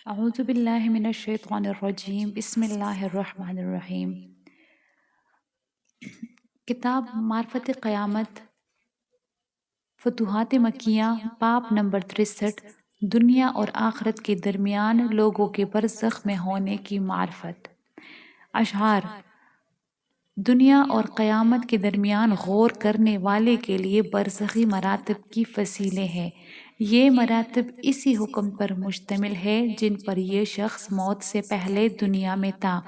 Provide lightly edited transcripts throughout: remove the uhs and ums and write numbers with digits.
اعوذ باللہ من الشیطان الرجیم بسم اللہ الرحمن الرحیم۔ کتاب معرفت قیامت، فتوحات مکیہ، باب نمبر 63، دنیا اور آخرت کے درمیان لوگوں کے برزخ میں ہونے کی معرفت۔ اشعار: دنیا اور قیامت کے درمیان غور کرنے والے کے لیے برزخی مراتب کی فصیلیں ہیں۔ یہ مراتب اسی حکم پر مشتمل ہے جن پر یہ شخص موت سے پہلے دنیا میں تھا۔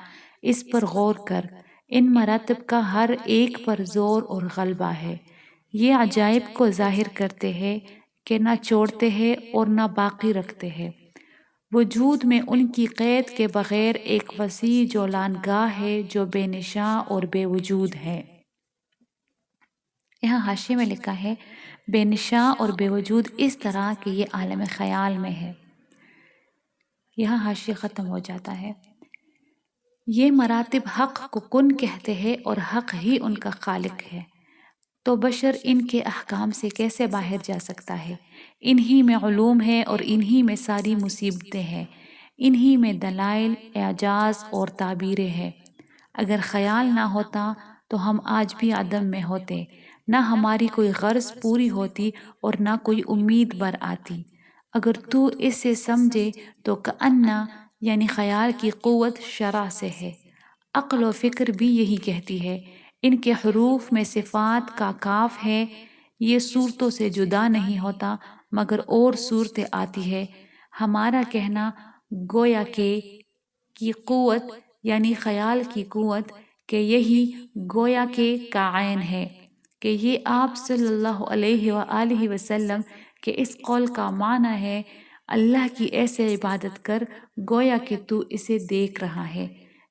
اس پر غور کر، ان مراتب کا ہر ایک پر زور اور غلبہ ہے۔ یہ عجائب کو ظاہر کرتے ہیں کہ نہ چھوڑتے ہیں اور نہ باقی رکھتے ہیں۔ وجود میں ان کی قید کے بغیر ایک وسیع جولان گاہ ہے جو بے نشاں اور بے وجود ہے۔ یہاں حاشیے میں لکھا ہے بے نشاں اور بے وجود، اس طرح کہ یہ عالم خیال میں ہے۔ یہاں حاشیہ ختم ہو جاتا ہے۔ یہ مراتب حق کو کن کہتے ہیں اور حق ہی ان کا خالق ہے، تو بشر ان کے احکام سے کیسے باہر جا سکتا ہے؟ انہی میں علوم ہے اور انہی میں ساری مصیبتیں ہیں، انہی میں دلائل، اعجاز اور تعبیریں ہیں۔ اگر خیال نہ ہوتا تو ہم آج بھی عدم میں ہوتے، نہ ہماری کوئی غرض پوری ہوتی اور نہ کوئی امید بر آتی۔ اگر تو اسے سمجھے تو کأنہ یعنی خیال کی قوت شرع سے ہے۔ عقل و فکر بھی یہی کہتی ہے۔ ان کے حروف میں صفات کا کاف ہے، یہ صورتوں سے جدا نہیں ہوتا مگر اور صورتیں آتی ہے۔ ہمارا کہنا گویا کہ کی قوت یعنی خیال کی قوت، کہ یہی گویا کہ کا عین ہے، کہ یہ آپ صلی اللہ علیہ وآلہ وسلم کے اس قول کا معنی ہے اللہ کی ایسے عبادت کر گویا کہ تو اسے دیکھ رہا ہے۔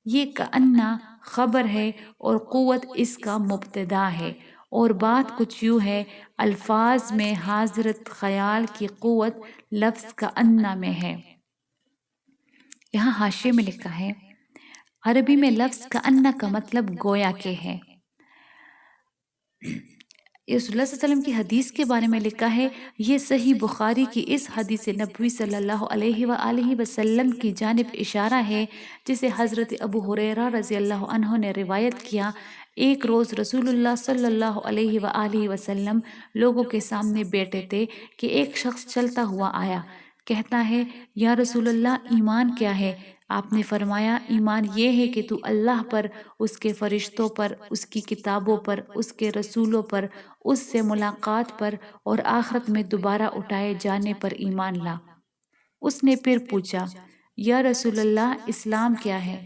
یہ کأنہ خبر ہے اور قوت اس کا مبتدا ہے، اور بات کچھ یوں ہے، الفاظ میں حاضرت خیال کی قوت لفظ کأنہ میں ہے۔ یہاں حاشیے میں لکھا ہے عربی میں لفظ کأنہ کا مطلب گویا کہ ہے۔ رسول اللہ صلی اللہ علیہ وسلم کی حدیث کے بارے میں لکھا ہے، یہ صحیح بخاری کی اس حدیث نبوی صلی اللہ علیہ وآلہ وسلم کی جانب اشارہ ہے جسے حضرت ابو ہریرہ رضی اللہ عنہ نے روایت کیا۔ ایک روز رسول اللہ صلی اللہ علیہ وآلہ وسلم لوگوں کے سامنے بیٹھے تھے کہ ایک شخص چلتا ہوا آیا، کہتا ہے یا رسول اللہ ایمان کیا ہے؟ آپ نے فرمایا ایمان یہ ہے کہ تو اللہ پر، اس کے فرشتوں پر، اس کی کتابوں پر، اس کے رسولوں پر، اس سے ملاقات پر اور آخرت میں دوبارہ اٹھائے جانے پر ایمان لا۔ اس نے پھر پوچھا یا رسول اللہ اسلام کیا ہے؟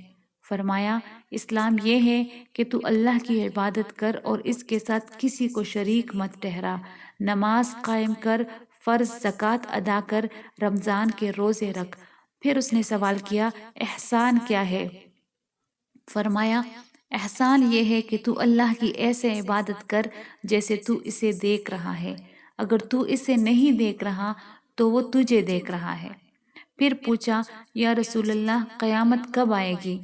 فرمایا اسلام یہ ہے کہ تو اللہ کی عبادت کر اور اس کے ساتھ کسی کو شریک مت ٹھہرا، نماز قائم کر، فرض زکوٰۃ ادا کر، رمضان کے روزے رکھ۔ پھر اس نے سوال کیا احسان کیا ہے؟ فرمایا احسان یہ ہے کہ تو اللہ کی ایسے عبادت کر جیسے تو اسے دیکھ رہا ہے، اگر تو اسے نہیں دیکھ رہا تو وہ تجھے دیکھ رہا ہے۔ پھر پوچھا یا رسول اللہ قیامت کب آئے گی؟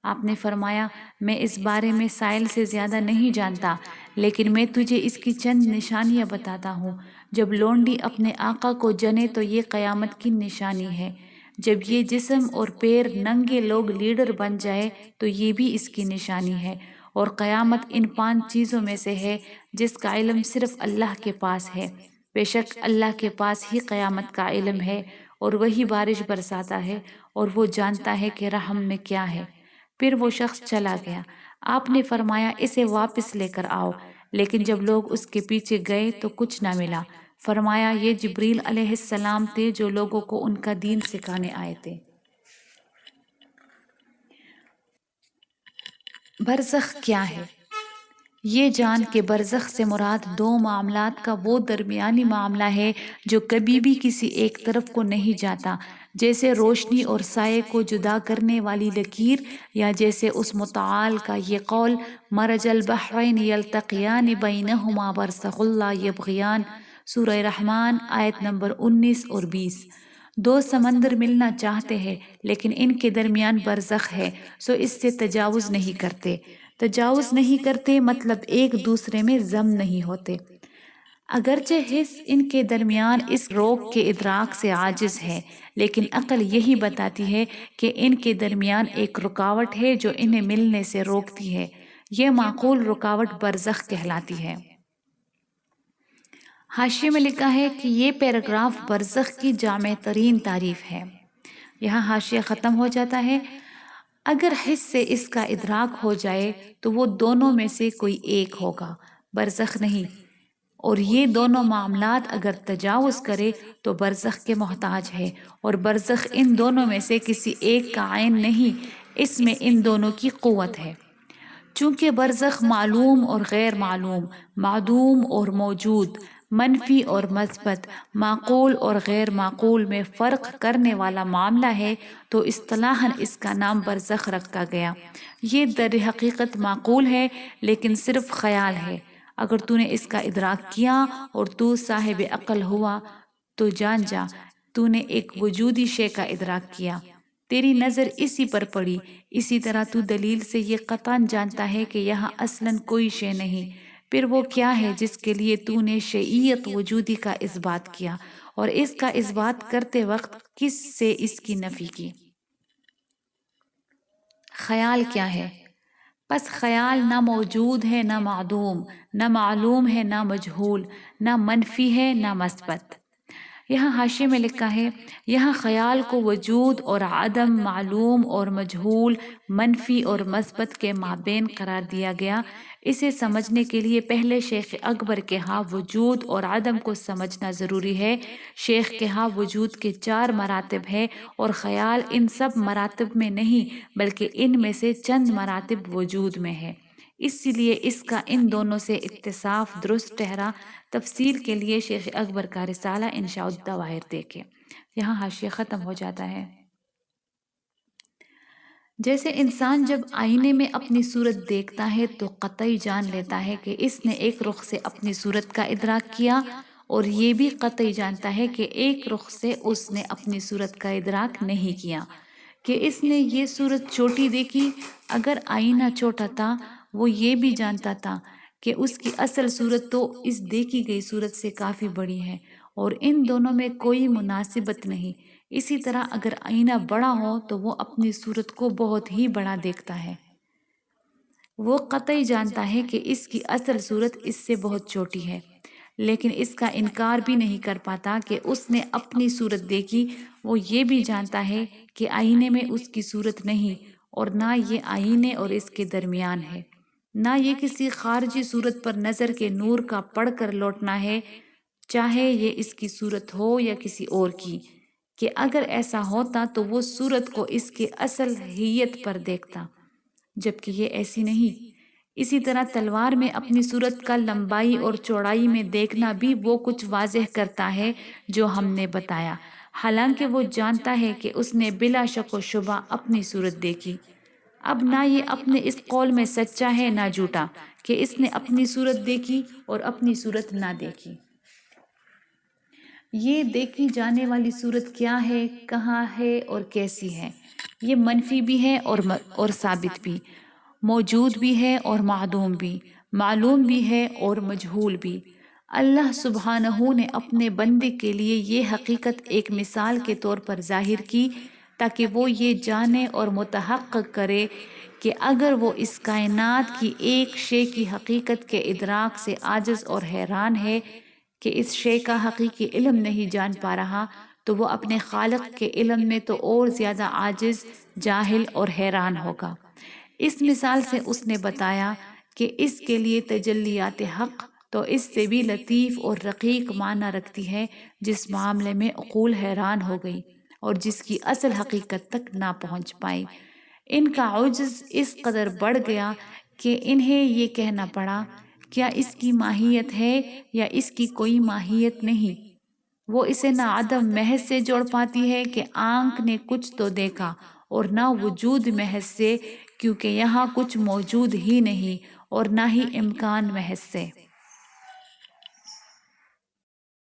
آپ نے فرمایا میں اس بارے میں سائل سے زیادہ نہیں جانتا، لیکن میں تجھے اس کی چند نشانیاں بتاتا ہوں۔ جب لونڈی اپنے آقا کو جنے تو یہ قیامت کی نشانی ہے، جب یہ جسم اور پیر ننگے لوگ لیڈر بن جائے تو یہ بھی اس کی نشانی ہے، اور قیامت ان 5 چیزوں میں سے ہے جس کا علم صرف اللہ کے پاس ہے۔ بے شک اللہ کے پاس ہی قیامت کا علم ہے اور وہی بارش برساتا ہے اور وہ جانتا ہے کہ رحم میں کیا ہے۔ پھر وہ شخص چلا گیا۔ آپ نے فرمایا اسے واپس لے کر آؤ، لیکن جب لوگ اس کے پیچھے گئے تو کچھ نہ ملا۔ فرمایا یہ جبریل علیہ السلام تھے جو لوگوں کو ان کا دین سکھانے آئے تھے۔ برزخ کیا ہے؟ یہ جان کہ برزخ سے مراد 2 معاملات کا وہ درمیانی معاملہ ہے جو کبھی بھی کسی ایک طرف کو نہیں جاتا، جیسے روشنی اور سائے کو جدا کرنے والی لکیر، یا جیسے اس متعال کا یہ قول مرج البحرین یلتقیان بینہما برزخ لا یبغیان، سورہ رحمن آیت نمبر 19 اور 20۔ 2 سمندر ملنا چاہتے ہیں لیکن ان کے درمیان برزخ ہے، سو اس سے تجاوز نہیں کرتے۔ تجاوز نہیں کرتے مطلب ایک دوسرے میں ضم نہیں ہوتے۔ اگرچہ حس ان کے درمیان اس روک کے ادراک سے عاجز ہے، لیکن عقل یہی بتاتی ہے کہ ان کے درمیان ایک رکاوٹ ہے جو انہیں ملنے سے روکتی ہے۔ یہ معقول رکاوٹ برزخ کہلاتی ہے۔ حاشیے میں لکھا ہے کہ یہ پیراگراف برزخ کی جامع ترین تعریف ہے۔ یہاں حاشیہ ختم ہو جاتا ہے۔ اگر حس سے اس کا ادراک ہو جائے تو وہ دونوں میں سے کوئی ایک ہوگا، برزخ نہیں، اور یہ دونوں معاملات اگر تجاوز کرے تو برزخ کے محتاج ہے، اور برزخ ان دونوں میں سے کسی ایک کا عین نہیں، اس میں ان دونوں کی قوت ہے۔ چونکہ برزخ معلوم اور غیر معلوم، معدوم اور موجود، منفی اور مثبت، معقول اور غیر معقول میں فرق کرنے والا معاملہ ہے، تو اصطلاحاً اس کا نام برزخ رکھا گیا۔ یہ در حقیقت معقول ہے، لیکن صرف خیال ہے۔ اگر تو نے اس کا ادراک کیا اور تو صاحب عقل ہوا تو جان جا تو نے ایک وجودی شے کا ادراک کیا، تیری نظر اسی پر پڑی۔ اسی طرح تو دلیل سے یہ قطعاً جانتا ہے کہ یہاں اصلاً کوئی شے نہیں، پھر وہ کیا ہے جس کے لیے تو نے شیعیت وجودی کا اثبات کیا، اور اس کا اثبات کرتے وقت کس سے اس کی نفی کی؟ خیال کیا ہے؟ پس خیال نہ موجود ہے نہ معدوم، نہ معلوم ہے نہ مجہول، نہ منفی ہے نہ مثبت۔ یہاں حاشیے میں لکھا ہے، یہاں خیال کو وجود اور عدم، معلوم اور مجہول، منفی اور مثبت کے مابین قرار دیا گیا۔ اسے سمجھنے کے لیے پہلے شیخ اکبر کے ہاں وجود اور عدم کو سمجھنا ضروری ہے۔ شیخ کے ہاں وجود کے 4 مراتب ہے، اور خیال ان سب مراتب میں نہیں بلکہ ان میں سے چند مراتب وجود میں ہے، اس لیے اس کا ان دونوں سے اتصاف درست ٹھہرا۔ تفصیل کے لیے شیخ اکبر کا رسالہ انشاء الدوائر دیکھیں۔ یہاں حاشیہ ختم ہو جاتا ہے۔ جیسے انسان جب آئینے میں اپنی صورت دیکھتا ہے تو قطعی جان لیتا ہے کہ اس نے ایک رخ سے اپنی صورت کا ادراک کیا، اور یہ بھی قطعی جانتا ہے کہ ایک رخ سے اس نے اپنی صورت کا ادراک نہیں کیا، کہ اس نے یہ صورت چھوٹی دیکھی۔ اگر آئینہ چھوٹا تھا، وہ یہ بھی جانتا تھا کہ اس کی اصل صورت تو اس دیکھی گئی صورت سے کافی بڑی ہے، اور ان دونوں میں کوئی مناسبت نہیں۔ اسی طرح اگر آئینہ بڑا ہو تو وہ اپنی صورت کو بہت ہی بڑا دیکھتا ہے۔ وہ قطعی جانتا ہے کہ اس کی اصل صورت اس سے بہت چھوٹی ہے، لیکن اس کا انکار بھی نہیں کر پاتا کہ اس نے اپنی صورت دیکھی۔ وہ یہ بھی جانتا ہے کہ آئینے میں اس کی صورت نہیں، اور نہ یہ آئینے اور اس کے درمیان ہے، نہ یہ کسی خارجی صورت پر نظر کے نور کا پڑھ کر لوٹنا ہے، چاہے یہ اس کی صورت ہو یا کسی اور کی، کہ اگر ایسا ہوتا تو وہ صورت کو اس کے اصل حیت پر دیکھتا، جبکہ یہ ایسی نہیں۔ اسی طرح تلوار میں اپنی صورت کا لمبائی اور چوڑائی میں دیکھنا بھی وہ کچھ واضح کرتا ہے جو ہم نے بتایا، حالانکہ وہ جانتا ہے کہ اس نے بلا شک و شبہ اپنی صورت دیکھی۔ اب نہ یہ اپنے اس قول میں سچا ہے نہ جھوٹا کہ اس نے اپنی صورت دیکھی اور اپنی صورت نہ دیکھی۔ یہ دیکھی جانے والی صورت کیا ہے، کہاں ہے اور کیسی ہے؟ یہ منفی بھی ہے اور ثابت بھی، موجود بھی ہے اور معدوم بھی، معلوم بھی ہے اور مجہول بھی۔ اللہ سبحانہ نے اپنے بندے کے لیے یہ حقیقت ایک مثال کے طور پر ظاہر کی تاکہ وہ یہ جانے اور متحقق کرے کہ اگر وہ اس کائنات کی ایک شے کی حقیقت کے ادراک سے عاجز اور حیران ہے کہ اس شے کا حقیقی علم نہیں جان پا رہا، تو وہ اپنے خالق کے علم میں تو اور زیادہ عاجز، جاہل اور حیران ہوگا۔ اس مثال سے اس نے بتایا کہ اس کے لیے تجلیات حق تو اس سے بھی لطیف اور رقیق معنی رکھتی ہے، جس معاملے میں عقول حیران ہو گئی اور جس کی اصل حقیقت تک نہ پہنچ پائی۔ ان کا عجز اس قدر بڑھ گیا کہ انہیں یہ کہنا پڑا، کیا اس کی ماہیت ہے یا اس کی کوئی ماہیت نہیں؟ وہ اسے نہ عدم محض سے جوڑ پاتی ہے کہ آنکھ نے کچھ تو دیکھا، اور نہ وجود محض سے کیونکہ یہاں کچھ موجود ہی نہیں، اور نہ ہی امکان محض سے۔